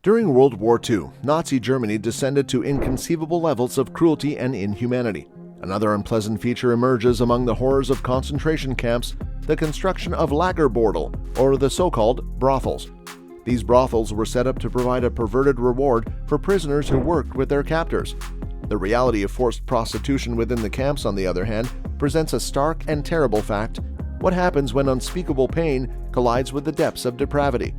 During World War II, Nazi Germany descended to inconceivable levels of cruelty and inhumanity. Another unpleasant feature emerges among the horrors of concentration camps: the construction of Lagerbordel, or the so-called brothels. These brothels were set up to provide a perverted reward for prisoners who worked with their captors. The reality of forced prostitution within the camps, on the other hand, presents a stark and terrible fact. What happens when unspeakable pain collides with the depths of depravity?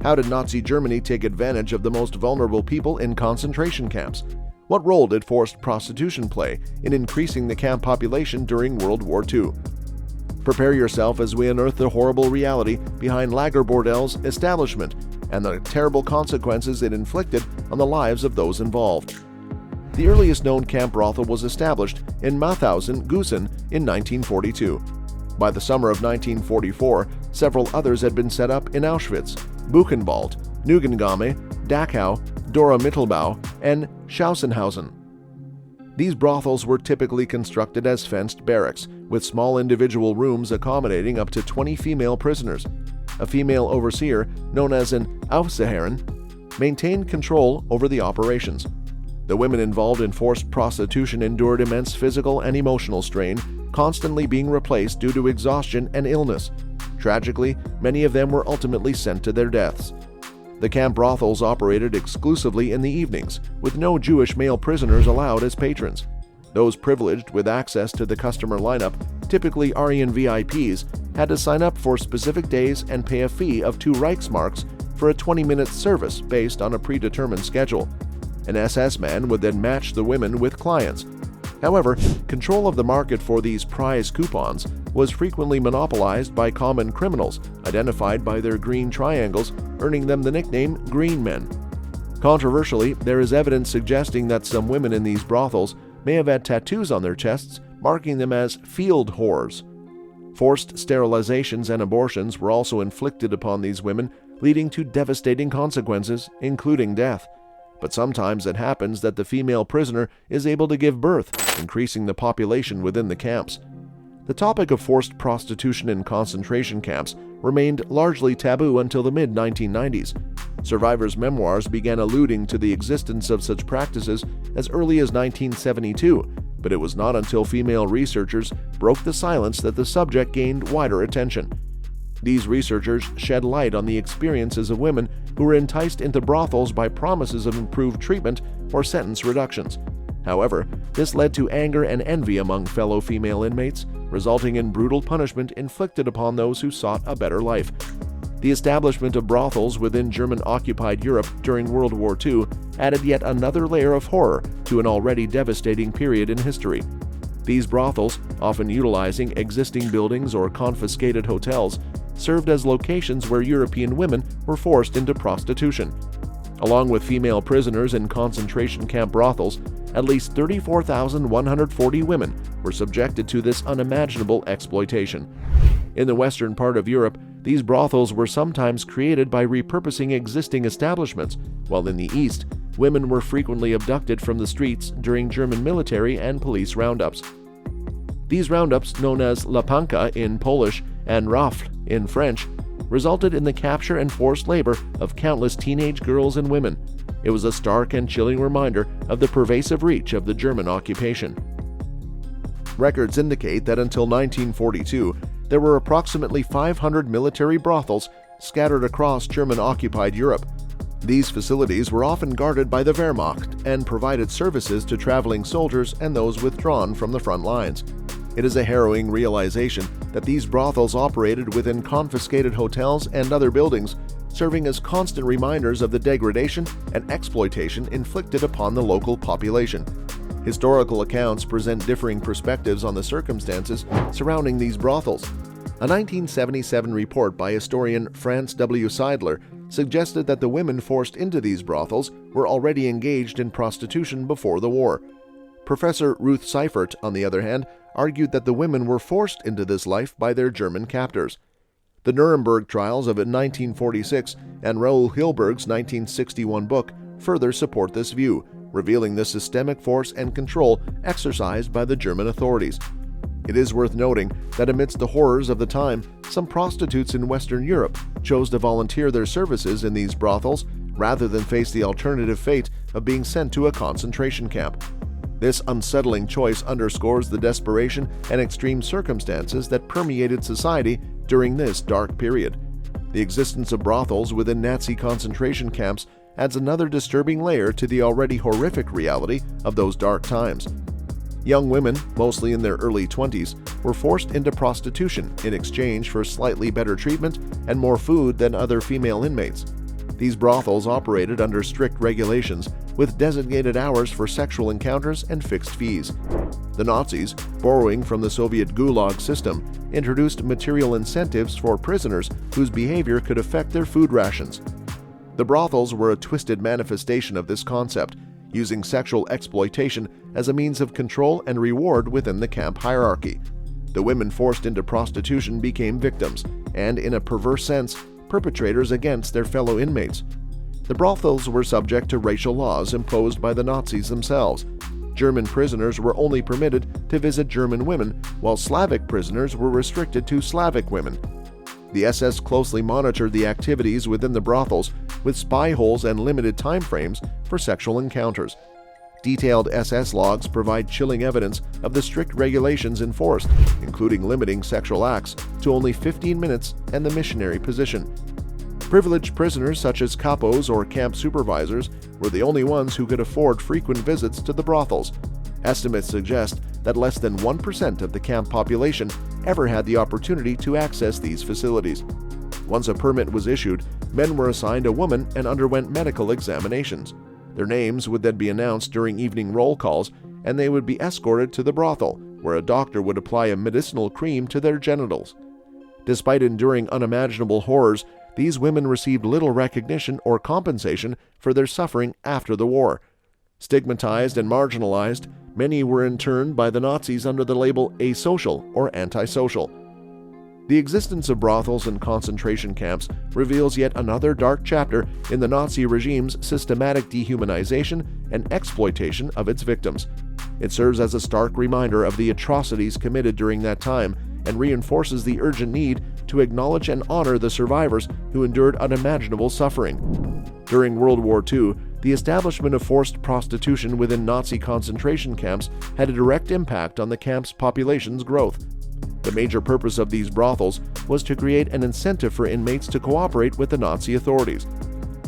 How did Nazi Germany take advantage of the most vulnerable people in concentration camps? What role did forced prostitution play in increasing the camp population during World War II? Prepare yourself as we unearth the horrible reality behind Lagerbordel's establishment and the terrible consequences it inflicted on the lives of those involved. The earliest known camp brothel was established in Mauthausen, Gusen in 1942. By the summer of 1944, several others had been set up in Auschwitz, Buchenwald, Neuengamme, Dachau, Dora Mittelbau, and Schausenhausen. These brothels were typically constructed as fenced barracks, with small individual rooms accommodating up to 20 female prisoners. A female overseer, known as an Aufseherin, maintained control over the operations. The women involved in forced prostitution endured immense physical and emotional strain, constantly being replaced due to exhaustion and illness. Tragically, many of them were ultimately sent to their deaths. The camp brothels operated exclusively in the evenings, with no Jewish male prisoners allowed as patrons. Those privileged with access to the customer lineup, typically Aryan VIPs, had to sign up for specific days and pay a fee of 2 Reichsmarks for a 20-minute service based on a predetermined schedule. An SS man would then match the women with clients. However, control of the market for these prize coupons was frequently monopolized by common criminals, identified by their green triangles, earning them the nickname Green Men. Controversially, there is evidence suggesting that some women in these brothels may have had tattoos on their chests marking them as field whores. Forced sterilizations and abortions were also inflicted upon these women, leading to devastating consequences, including death. But sometimes it happens that the female prisoner is able to give birth, increasing the population within the camps. The topic of forced prostitution in concentration camps remained largely taboo until the mid-1990s. Survivors' memoirs began alluding to the existence of such practices as early as 1972, but it was not until female researchers broke the silence that the subject gained wider attention. These researchers shed light on the experiences of women who were enticed into brothels by promises of improved treatment or sentence reductions. However, this led to anger and envy among fellow female inmates, resulting in brutal punishment inflicted upon those who sought a better life. The establishment of brothels within German-occupied Europe during World War II added yet another layer of horror to an already devastating period in history. These brothels, often utilizing existing buildings or confiscated hotels, served as locations where European women were forced into prostitution. Along with female prisoners in concentration camp brothels, at least 34,140 women were subjected to this unimaginable exploitation. In the western part of Europe, these brothels were sometimes created by repurposing existing establishments, while in the East, women were frequently abducted from the streets during German military and police roundups. These roundups, known as La Panka in Polish and Rafle in French, resulted in the capture and forced labor of countless teenage girls and women. It was a stark and chilling reminder of the pervasive reach of the German occupation. Records indicate that until 1942, there were approximately 500 military brothels scattered across German-occupied Europe. These facilities were often guarded by the Wehrmacht and provided services to traveling soldiers and those withdrawn from the front lines. It is a harrowing realization that these brothels operated within confiscated hotels and other buildings, serving as constant reminders of the degradation and exploitation inflicted upon the local population. Historical accounts present differing perspectives on the circumstances surrounding these brothels. A 1977 report by historian Franz W. Seidler suggested that the women forced into these brothels were already engaged in prostitution before the war. Professor Ruth Seifert, on the other hand, argued that the women were forced into this life by their German captors. The Nuremberg trials of 1946 and Raoul Hilberg's 1961 book further support this view, revealing the systemic force and control exercised by the German authorities. It is worth noting that amidst the horrors of the time, some prostitutes in Western Europe chose to volunteer their services in these brothels rather than face the alternative fate of being sent to a concentration camp. This unsettling choice underscores the desperation and extreme circumstances that permeated society during this dark period. The existence of brothels within Nazi concentration camps adds another disturbing layer to the already horrific reality of those dark times. Young women, mostly in their early 20s, were forced into prostitution in exchange for slightly better treatment and more food than other female inmates. These brothels operated under strict regulations, with designated hours for sexual encounters and fixed fees. The Nazis, borrowing from the Soviet Gulag system, introduced material incentives for prisoners whose behavior could affect their food rations. The brothels were a twisted manifestation of this concept, using sexual exploitation as a means of control and reward within the camp hierarchy. The women forced into prostitution became victims, and in a perverse sense, perpetrators against their fellow inmates. The brothels were subject to racial laws imposed by the Nazis themselves. German prisoners were only permitted to visit German women, while Slavic prisoners were restricted to Slavic women. The SS closely monitored the activities within the brothels, with spy holes and limited time frames for sexual encounters. Detailed SS logs provide chilling evidence of the strict regulations enforced, including limiting sexual acts to only 15 minutes and the missionary position. Privileged prisoners such as capos or camp supervisors were the only ones who could afford frequent visits to the brothels. Estimates suggest that less than 1% of the camp population ever had the opportunity to access these facilities. Once a permit was issued, men were assigned a woman and underwent medical examinations. Their names would then be announced during evening roll calls, and they would be escorted to the brothel, where a doctor would apply a medicinal cream to their genitals. Despite enduring unimaginable horrors, these women received little recognition or compensation for their suffering after the war. Stigmatized and marginalized, many were interned by the Nazis under the label asocial or antisocial. The existence of brothels and concentration camps reveals yet another dark chapter in the Nazi regime's systematic dehumanization and exploitation of its victims. It serves as a stark reminder of the atrocities committed during that time and reinforces the urgent need to acknowledge and honor the survivors who endured unimaginable suffering. During World War II, the establishment of forced prostitution within Nazi concentration camps had a direct impact on the camp's population's growth. The major purpose of these brothels was to create an incentive for inmates to cooperate with the Nazi authorities.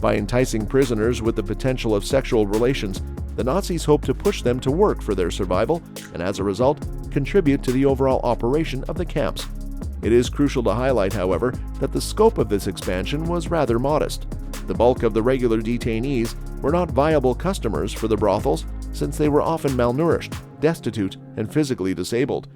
By enticing prisoners with the potential of sexual relations, the Nazis hoped to push them to work for their survival and, as a result, contribute to the overall operation of the camps. It is crucial to highlight, however, that the scope of this expansion was rather modest. The bulk of the regular detainees were not viable customers for the brothels, since they were often malnourished, destitute, and physically disabled.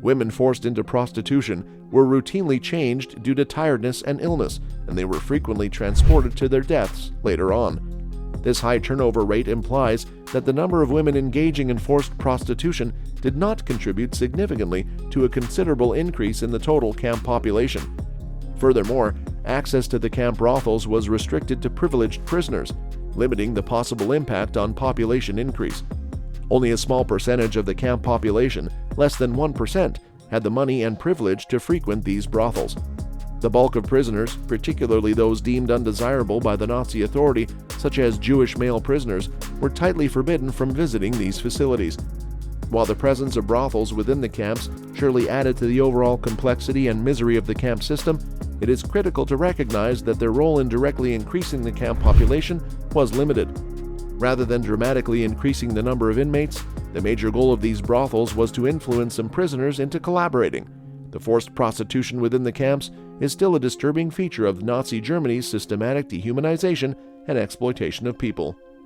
Women forced into prostitution were routinely changed due to tiredness and illness, and they were frequently transported to their deaths later on. This high turnover rate implies that the number of women engaging in forced prostitution did not contribute significantly to a considerable increase in the total camp population. Furthermore, access to the camp brothels was restricted to privileged prisoners, limiting the possible impact on population increase. Only a small percentage of the camp population, less than 1%, had the money and privilege to frequent these brothels. The bulk of prisoners, particularly those deemed undesirable by the Nazi authority, such as Jewish male prisoners, were tightly forbidden from visiting these facilities. While the presence of brothels within the camps surely added to the overall complexity and misery of the camp system, it is critical to recognize that their role in directly increasing the camp population was limited. Rather than dramatically increasing the number of inmates, the major goal of these brothels was to influence some prisoners into collaborating. The forced prostitution within the camps is still a disturbing feature of Nazi Germany's systematic dehumanization and exploitation of people.